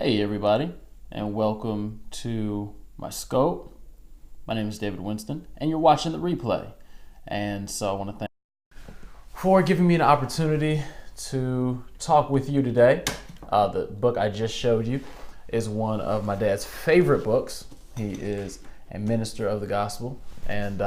Hey everybody, and welcome to my scope. My name is DavidSWinston, and you're watching the replay. And so I want to thank you for giving me an opportunity to talk with you today. The book I just showed you is one of my dad's favorite books. He is a minister of the gospel, and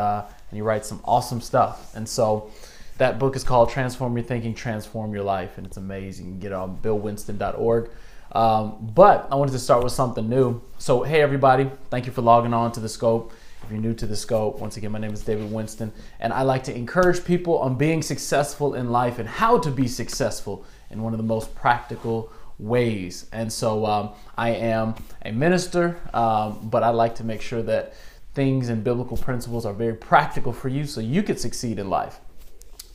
he writes some awesome stuff. And so that book is called Transform Your Thinking, Transform Your Life, and it's amazing. You can get it on billwinston.org. But I wanted to start with something new. So, hey everybody, thank you for logging on to the scope. If you're new to the scope, once again, my name is DavidSWinston, and I like to encourage people on being successful in life and how to be successful in one of the most practical ways. And so I am a minister, but I like to make sure that things and biblical principles are very practical for you so you can succeed in life.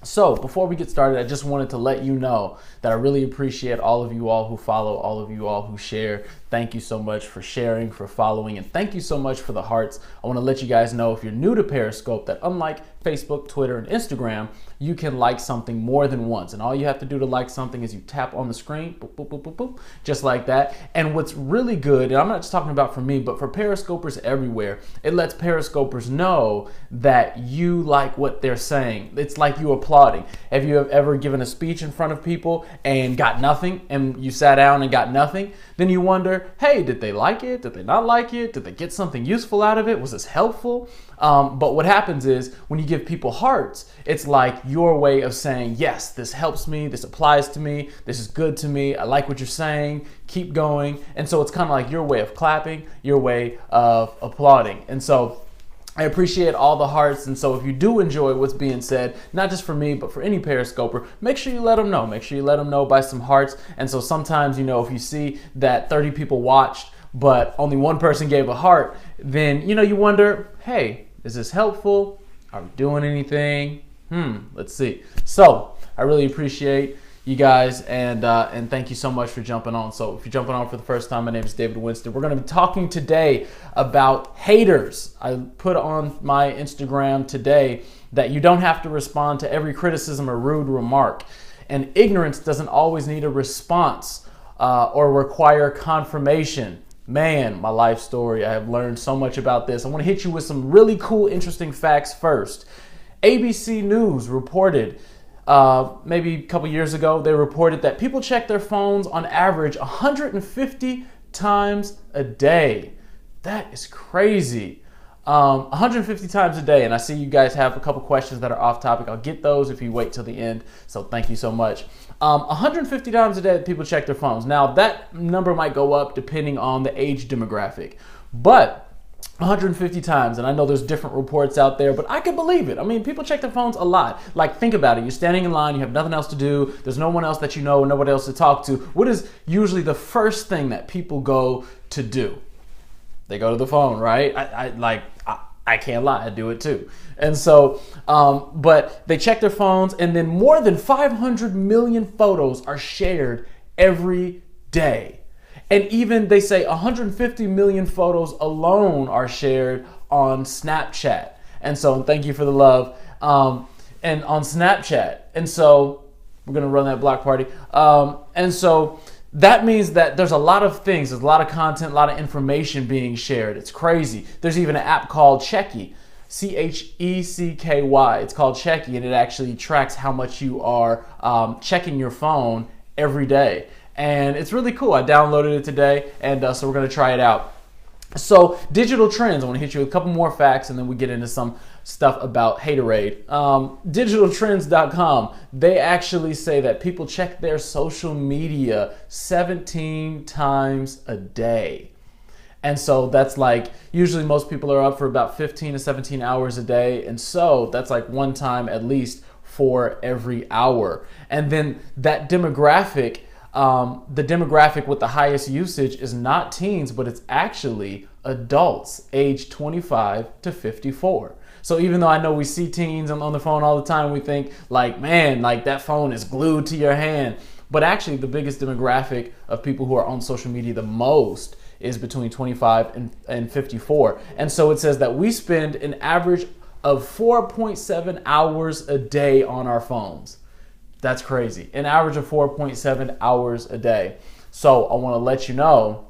So before we get started, I just wanted to let you know that I really appreciate all of you all who follow, all of you all who share. Thank you so much for sharing, for following, and thank you so much for the hearts. I want to let you guys know, if you're new to Periscope, that unlike Facebook, Twitter, and Instagram, you can like something more than once. And all you have to do to like something is you tap on the screen, boop, boop, boop, boop, boop, just like that. And what's really good, and I'm not just talking about for me, but for Periscopers everywhere, it lets Periscopers know that you like what they're saying. It's like you applauding. Have you ever given a speech in front of people and got nothing, and you sat down and got nothing? Then you wonder, hey, did they like it? Did they not like it? Did they get something useful out of it? Was this helpful? But what happens is when you give people hearts, it's like your way of saying, yes, this helps me, this applies to me, this is good to me, I like what you're saying, keep going. And so it's kind of like your way of clapping, your way of applauding. And so I appreciate all the hearts, and so if you do enjoy what's being said, not just for me, but for any Periscoper, make sure you let them know. Make sure you let them know by some hearts. And so sometimes, if you see that 30 people watched, but only one person gave a heart, then, you wonder, hey, is this helpful? Are we doing anything? Let's see. So I really appreciate you guys, and thank you so much for jumping on. So if you're jumping on for the first time, my name is DavidSWinston. We're going to be talking today about haters. I put on my Instagram today that you don't have to respond to every criticism or rude remark, and ignorance doesn't always need a response or require confirmation. Man, my life story, I have learned so much about this. I want to hit you with some really cool, interesting facts first. ABC News reported maybe a couple years ago, they reported that people check their phones on average 150 times a day. That is crazy. 150 times a day. And I see you guys have a couple questions that are off topic. I'll get those if you wait till the end. So thank you so much. 150 times a day that people check their phones. Now that number might go up depending on the age demographic, but 150 times, and I know there's different reports out there, but I can believe it. I mean, people check their phones a lot. Like, think about it. You're standing in line, you have nothing else to do, there's no one else that you know, nobody else to talk to. What is usually the first thing that people go to do? They go to the phone, right? I can't lie, I do it too. And so, but they check their phones, and then more than 500 million photos are shared every day. And even they say 150 million photos alone are shared on Snapchat. And so, thank you for the love. And on Snapchat. And so, we're going to run that block party. And so, that means that there's a lot of things, there's a lot of content, a lot of information being shared. It's crazy. There's even an app called Checky, Checky. It's called Checky, and it actually tracks how much you are checking your phone every day. And it's really cool. I downloaded it today, and so we're going to try it out. So digital trends, I want to hit you with a couple more facts, and then we get into some stuff about haterade. Digitaltrends.com, they actually say that people check their social media 17 times a day. And so that's like, usually most people are up for about 15 to 17 hours a day. And so that's like one time at least for every hour. And then that demographic, the demographic with the highest usage is not teens, but it's actually adults aged 25 to 54. So even though I know we see teens on the phone all the time, we think like, man, like that phone is glued to your hand. But actually the biggest demographic of people who are on social media the most is between 25 and 54. And so it says that we spend an average of 4.7 hours a day on our phones. That's crazy. An average of 4.7 hours a day. So I want to let you know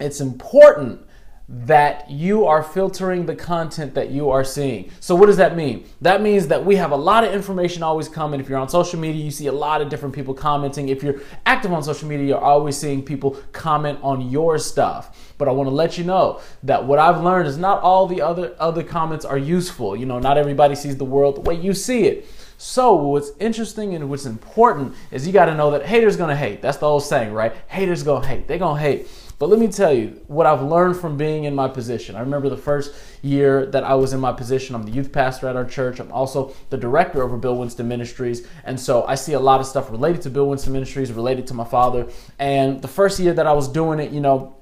it's important that you are filtering the content that you are seeing. So what does that mean? That means that we have a lot of information always coming. If you're on social media, you see a lot of different people commenting. If you're active on social media, you're always seeing people comment on your stuff. But I want to let you know that what I've learned is not all the other comments are useful. You know, not everybody sees the world the way you see it. So what's interesting and what's important is you got to know that haters gonna hate. That's the old saying, right? Haters gonna hate. They're gonna hate. But let me tell you what I've learned from being in my position. I remember the first year that I was in my position. I'm the youth pastor at our church. I'm also the director over Bill Winston Ministries. And so I see a lot of stuff related to Bill Winston Ministries, related to my father. And the first year that I was doing it, you know,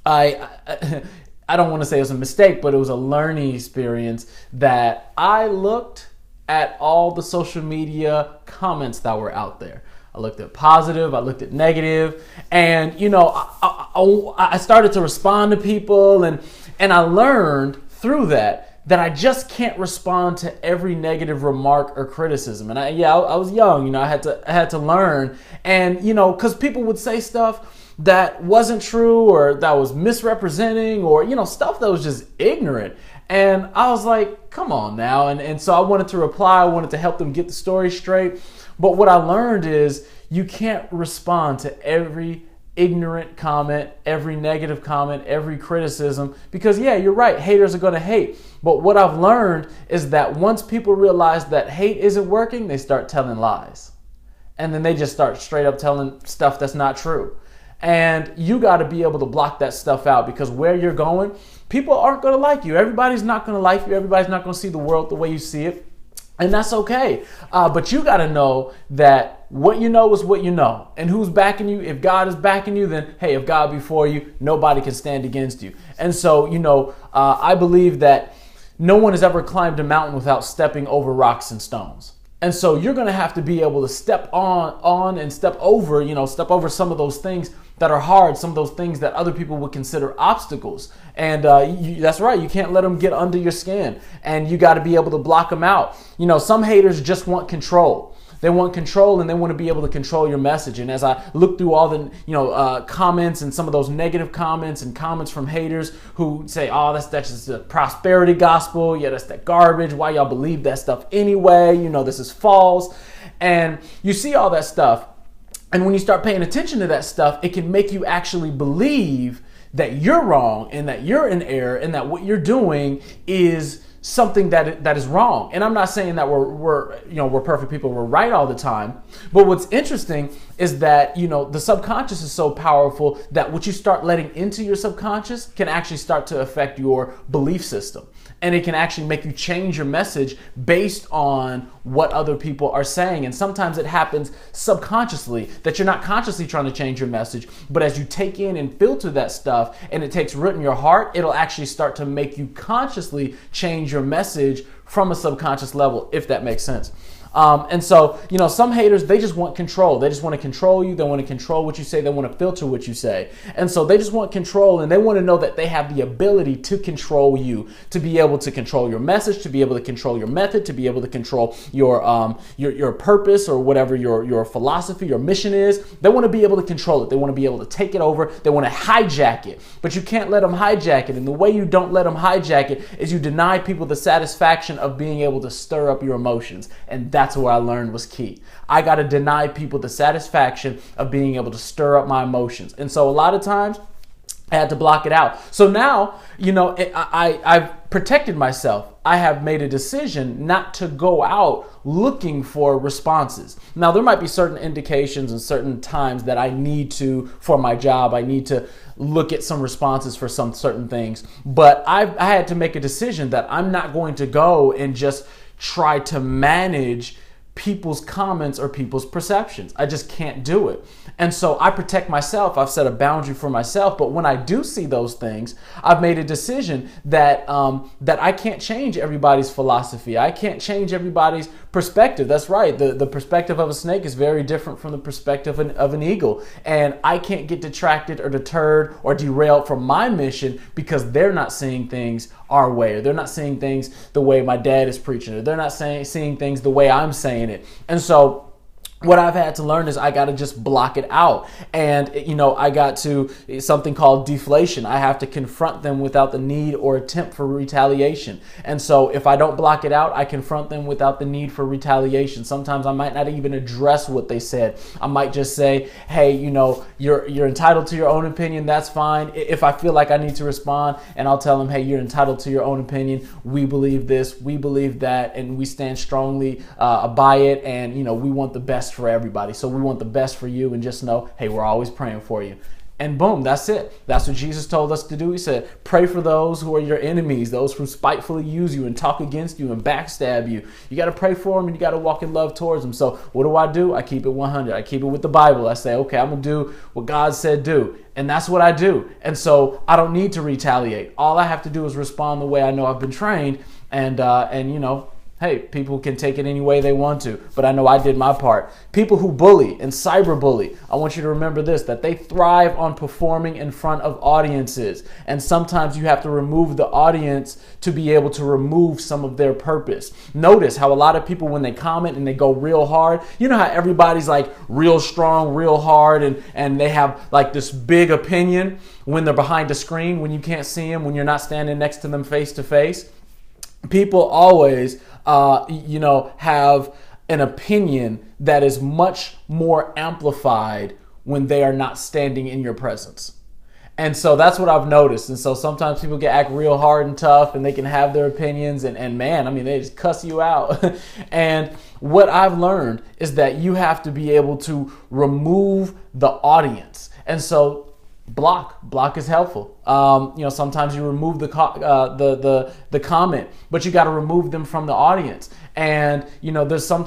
I don't want to say it was a mistake, but it was a learning experience that I looked at all the social media comments that were out there. I looked at positive, I looked at negative, and you know, I started to respond to people, and I learned through that I just can't respond to every negative remark or criticism. And I was young, you know, I had to learn, and you know, because people would say stuff that wasn't true or that was misrepresenting, or you know, stuff that was just ignorant. And I was like, come on now. And so I wanted to reply. I wanted to help them get the story straight. But what I learned is you can't respond to every ignorant comment, every negative comment, every criticism, because yeah, you're right. Haters are going to hate. But what I've learned is that once people realize that hate isn't working, they start telling lies. And then they just start straight up telling stuff that's not true. And you got to be able to block that stuff out, because where you're going, people aren't going to like you. Everybody's not going to like you. Everybody's not going to see the world the way you see it. And that's okay. But you got to know that what you know is what you know. And who's backing you? If God is backing you, then hey, if God be for you, nobody can stand against you. And so, you know, I believe that no one has ever climbed a mountain without stepping over rocks and stones. And so you're going to have to be able to step on and step over some of those things that are hard, some of those things that other people would consider obstacles. And that's right, you can't let them get under your skin, and you got to be able to block them out. You know, some haters just want control. They want control, and they want to be able to control your message. And as I look through all the comments and some of those negative comments and comments from haters who say, oh, that's just the prosperity gospel. Yeah, that's that garbage. Why y'all believe that stuff anyway? You know, this is false. And you see all that stuff. And when you start paying attention to that stuff, it can make you actually believe that you're wrong and that you're in error and that what you're doing is something that is wrong. And I'm not saying that we're perfect people, we're right all the time. But what's interesting is that, you know, the subconscious is so powerful that what you start letting into your subconscious can actually start to affect your belief system. And it can actually make you change your message based on what other people are saying. And sometimes it happens subconsciously, that you're not consciously trying to change your message, but as you take in and filter that stuff and it takes root in your heart, it'll actually start to make you consciously change your message from a subconscious level, if that makes sense. And so, you know, some haters, they just want control. They just want to control you. They want to control what you say. They want to filter what you say. And so they just want control, and they want to know that they have the ability to control you, to be able to control your message, to be able to control your method, to be able to control your purpose or whatever your philosophy, your mission is. They want to be able to control it. They want to be able to take it over. They want to hijack it, but you can't let them hijack it. And the way you don't let them hijack it is you deny people the satisfaction of being able to stir up your emotions. And that's what I learned was key. I got to deny people the satisfaction of being able to stir up my emotions. And so a lot of times I had to block it out. So now, you know, I've protected myself. I have made a decision not to go out looking for responses. Now, there might be certain indications and certain times that I need to, for my job, I need to look at some responses for some certain things. But I had to make a decision that I'm not going to go and just try to manage people's comments or people's perceptions. I just can't do it. And so I protect myself. I've set a boundary for myself. But when I do see those things, I've made a decision that that I can't change everybody's philosophy. I can't change everybody's perspective. That's right. The perspective of a snake is very different from the perspective of an eagle. And I can't get detracted or deterred or derailed from my mission because they're not seeing things our way, or they're not seeing things the way my dad is preaching, or they're not seeing things the way I'm saying it. And so what I've had to learn is I got to just block it out. And, I got to something called deflation. I have to confront them without the need or attempt for retaliation. And so if I don't block it out, I confront them without the need for retaliation. Sometimes I might not even address what they said. I might just say, hey, you're entitled to your own opinion. That's fine. If I feel like I need to respond, and I'll tell them, hey, you're entitled to your own opinion. We believe this, we believe that, and we stand strongly by it. And, we want the best for everybody. So we want the best for you, and just know, hey, we're always praying for you. And boom, that's it. That's what Jesus told us to do. He said, pray for those who are your enemies, those who spitefully use you and talk against you and backstab you. You got to pray for them, and you got to walk in love towards them. So what do? I keep it 100. I keep it with the Bible. I say, okay, I'm going to do what God said do. And that's what I do. And so I don't need to retaliate. All I have to do is respond the way I know I've been trained. And hey, people can take it any way they want to, but I know I did my part. People who bully and cyberbully, I want you to remember this, that they thrive on performing in front of audiences. And sometimes you have to remove the audience to be able to remove some of their purpose. Notice how a lot of people, when they comment and they go real hard, you know how everybody's like real strong, real hard, and they have like this big opinion when they're behind a screen, when you can't see them, when you're not standing next to them face to face. People always have an opinion that is much more amplified when they are not standing in your presence. And so that's what I've noticed. And so sometimes people can act real hard and tough, and they can have their opinions, and man, they just cuss you out. And what I've learned is that you have to be able to remove the audience. And so block is helpful. Sometimes you remove the comment, but you got to remove them from the audience. And there's some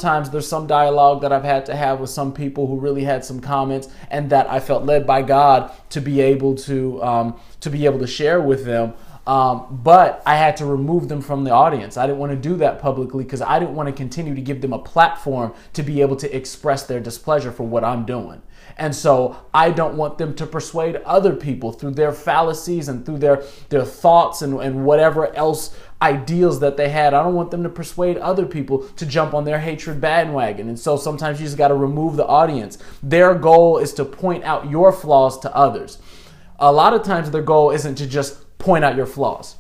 dialogue that I've had to have with some people who really had some comments, and that I felt led by God to be able to share with them. But I had to remove them from the audience. I didn't want to do that publicly because I didn't want to continue to give them a platform to be able to express their displeasure for what I'm doing. And so I don't want them to persuade other people through their fallacies and through their thoughts and whatever else ideals that they had. I don't want them to persuade other people to jump on their hatred bandwagon. And so sometimes you just got to remove the audience. Their goal is to point out your flaws to others. A lot of times their goal isn't to just point out your flaws.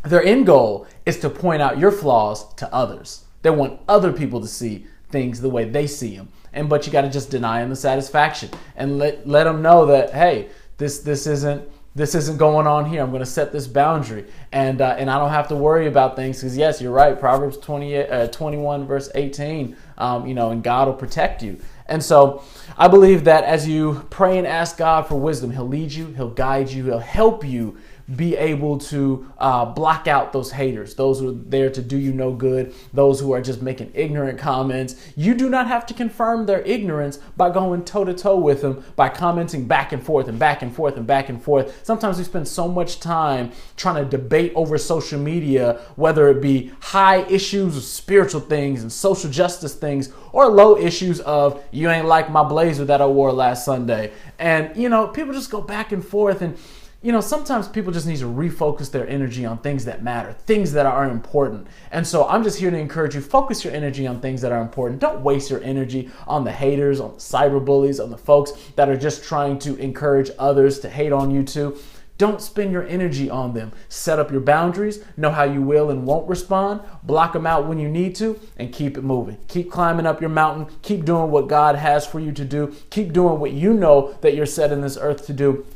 Their end goal is to point out your flaws to others. They want other people to see things the way they see them. But you got to just deny them the satisfaction and let them know that, hey, this isn't going on here. I'm going to set this boundary, and I don't have to worry about things, because yes, you're right. Proverbs 21 verse 18, and God will protect you. And so I believe that as you pray and ask God for wisdom, He'll lead you, He'll guide you, He'll help you be able to block out those haters, those who are there to do you no good, those who are just making ignorant comments. You do not have to confirm their ignorance by going toe-to-toe with them, by commenting back and forth and back and forth and back and forth. Sometimes we spend so much time trying to debate over social media, whether it be high issues of spiritual things and social justice things, or low issues of, you ain't like my blazer that I wore last Sunday. And, people just go back and forth, and sometimes people just need to refocus their energy on things that matter, things that are important. And so I'm just here to encourage you, focus your energy on things that are important. Don't waste your energy on the haters, on the cyberbullies, on the folks that are just trying to encourage others to hate on you too. Don't spend your energy on them. Set up your boundaries, know how you will and won't respond, block them out when you need to, and keep it moving. Keep climbing up your mountain. Keep doing what God has for you to do. Keep doing what you know that you're set in this earth to do.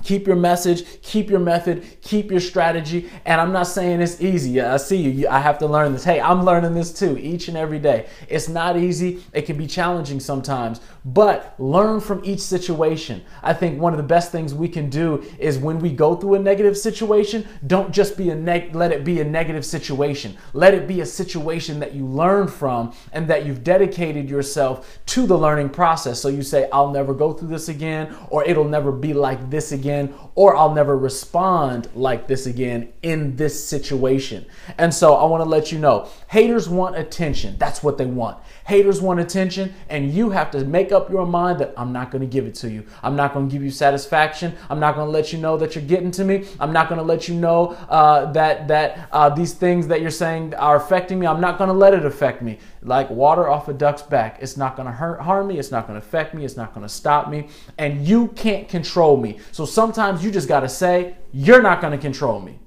Keep your message, keep your method, keep your strategy. And I'm not saying it's easy. I see you. I have to learn this. Hey, I'm learning this too each and every day. It's not easy. It can be challenging sometimes, but learn from each situation. I think one of the best things we can do is, when we go through a negative situation, don't just let it be a negative situation. Let it be a situation that you learn from and that you've dedicated yourself to the learning process. So you say, I'll never go through this again, or it'll never be like this again, or I'll never respond like this again in this situation. And so I want to let you know, haters want attention. That's what they want. Haters want attention, and you have to make up your mind that I'm not going to give it to you. I'm not going to give you satisfaction. I'm not going to let you know that you're getting to me. I'm not going to let you know that these things that you're saying are affecting me. I'm not going to let it affect me. Like water off a duck's back. It's not going to harm me. It's not going to affect me. It's not going to stop me. And you can't control me. So sometimes you just got to say, you're not going to control me.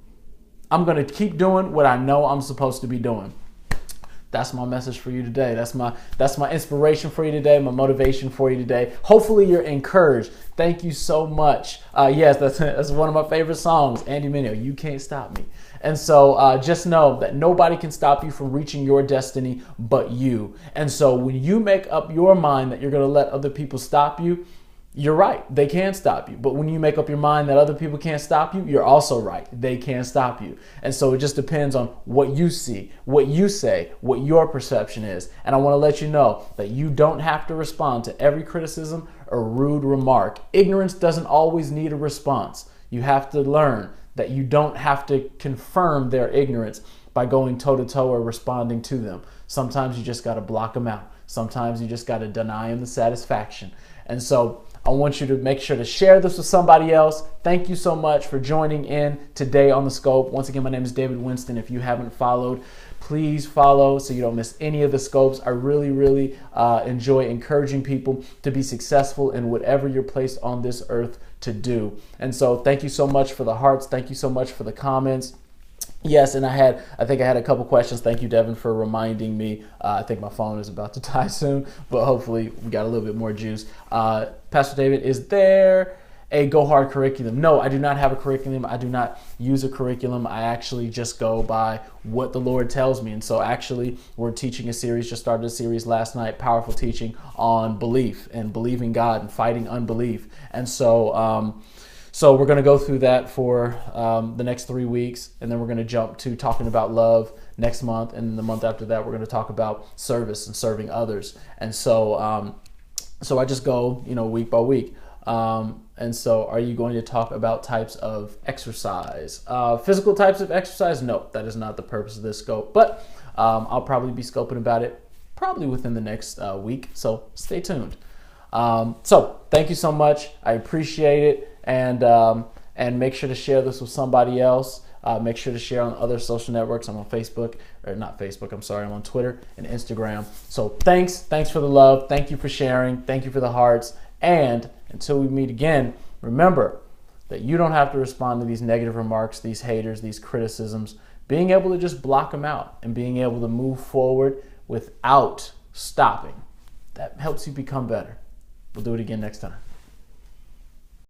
I'm going to keep doing what I know I'm supposed to be doing. That's my message for you today. That's my inspiration for you today, my motivation for you today. Hopefully you're encouraged. Thank you so much. Yes, that's one of my favorite songs, Andy Mineo, You Can't Stop Me. And so just know that nobody can stop you from reaching your destiny but you. And so when you make up your mind that you're going to let other people stop you, you're right. They can stop you. But when you make up your mind that other people can't stop you, you're also right. They can stop you. And so it just depends on what you see, what you say, what your perception is. And I want to let you know that you don't have to respond to every criticism or rude remark. Ignorance doesn't always need a response. You have to learn that you don't have to confirm their ignorance by going toe-to-toe or responding to them. Sometimes you just got to block them out. Sometimes you just got to deny them the satisfaction. And so I want you to make sure to share this with somebody else. Thank you so much for joining in today on The Scope. Once again, my name is David Winston. If you haven't followed, please follow so you don't miss any of the scopes. I really enjoy encouraging people to be successful in whatever you're placed on this earth to do. And so thank you so much for the hearts. Thank you so much for the comments. Yes, and I think I had a couple questions. Thank you, Devin, for reminding me. I think my phone is about to die soon, but hopefully we got a little bit more juice. Pastor David, is there a Go Hard curriculum? No, I do not have a curriculum. I do not use a curriculum. I actually just go by what the Lord tells me. And so actually we're teaching a series, just started a series last night, powerful teaching on belief and believing God and fighting unbelief. And so So we're going to go through that for the next 3 weeks, and then we're going to jump to talking about love next month, and the month after that we're going to talk about service and serving others. And so so I just go, week by week. And so are you going to talk about types of exercise? Physical types of exercise? No, that is not the purpose of this scope, but I'll probably be scoping about it probably within the next week, so stay tuned. So thank you so much. I appreciate it. And make sure to share this with somebody else. Make sure to share on other social networks. I'm on Facebook, or not Facebook, I'm on Twitter and Instagram. So thanks for the love. Thank you for sharing. Thank you for the hearts. And until we meet again, remember that you don't have to respond to these negative remarks, these haters, these criticisms. Being able to just block them out and being able to move forward without stopping, that helps you become better. We'll do it again next time.